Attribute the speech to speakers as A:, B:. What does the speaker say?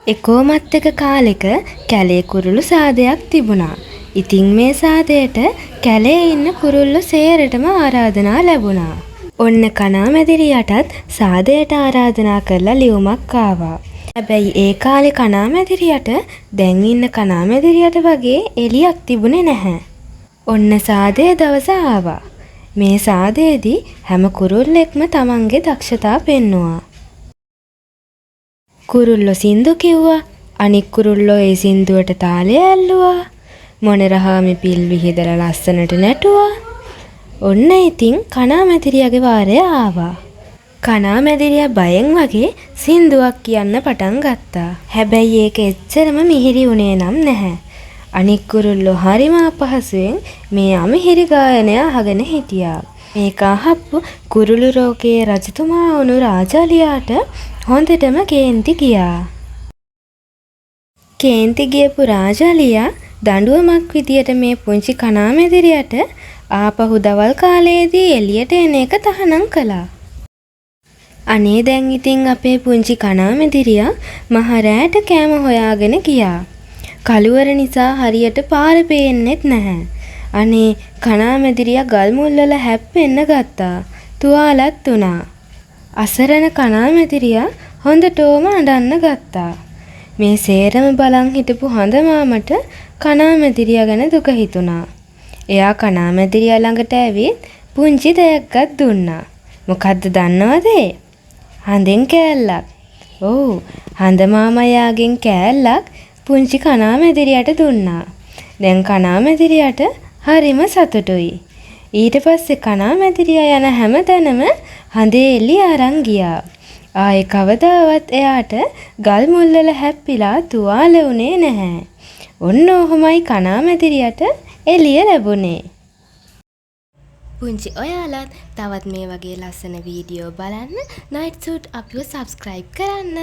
A: එකෝමත් එක කාලෙක කැලේ කුරුළු සාදයක් තිබුණා. ඉතින් මේ සාදයට කැලේ ඉන්න කුරුල්ලෝ සේරටම ආරාධනා ලැබුණා. ඔන්න කණාමැදිරියටත් සාදයට ආරාධනා කරලා ලියුමක් ආවා. හැබැයි ඒ කාලේ කණාමැදිරියට දැන් ඉන්න කණාමැදිරියට වගේ එළියක් තිබුණේ නැහැ. ඔන්න සාදේ දවස ආවා. මේ සාදේදී හැම කුරුල්ලෙක්ම තමන්ගේ දක්ෂතා පෙන්නුවා. කුරුල්ලෝ සින්දු කිව්වා. අනික් කුරුල්ලෝ ඒ සින්දුවට තාලය ඇල්ලුවා. මොණරහාමි පිල් විහිදලා ලස්සනට නැටුවා. ඔන්න ඉතින් කණාමැදිරියගේ වාරය ආවා. කණාමැදිරියා බයෙන් වගේ සින්දුවක් කියන්න පටන් ගත්තා. හැබැයි ඒක එච්චරම මිහිරි වුණේ නම් නැහැ. අනික් කුරුල්ලෝ හරිම අපහසුවෙන් මේ අමිහිරි ගායනය අහගෙන හිටියා. මේක අහපු කුරුළු රෝකයේ රජතුමා වුණු රාජාලියාට හොඳටම කේන්ති ගියා. කේන්ති ගියපු රාජාලියා දඬුවමක් විදියට මේ පුංචි කණාමැදිරියට ආපහු දවල් කාලයේදී එළියට එන එක තහනම් කළා. අනේ දැන් ඉතින් අපේ පුංචි කණාමැදිරියා මහ රෑට කෑම හොයාගෙන ගියා. කළුවර නිසා හරියට පාර පේන්නෙත් නැහැ. අනේ කණාමැදිරියා ගල් මුල් වල හැප්පෙන්න ගත්තා. තුවාලත් වුණා. අසරණ කණාමැදිරියා හොඳටම අඬන්න ගත්තා. මේ සේරම බලන් හිටපු හඳ මාමට කණාමැදිරියා ගැන දුක හිතුණා. එයා කණාමැදිරියා ළඟට ඇවිත් පුංචි දෙයක්වත් දුන්නා. මොකද්ද දන්නවද? හඳෙන් කෑල්ලක්. ඔව්, හඳ මාමා යාගෙන් කෑල්ලක් පුංචි කණාමැදිරියට දුන්නා. දැන් කණාමැදිරියට හරිම සතුටුයි. ඊට පස්සේ කණාමැදිරියා යන හැමතැනම හඳේ එළිය අරන් ගියා. ආයේ කවදාවත් එයාට ගල් මුල් වල හැප්පිලා තුවාල වුණේ නැහැ. ඔන්න ඔහොමයි කණාමැදිරියට එළිය ලැබුණේ. පුංචි ඔයාලත් තවත් මේ වගේ ලස්සන වීඩියෝ බලන්න නයිට් සූට් අපිව සබ්ස්ක්‍රයිබ් කරන්න.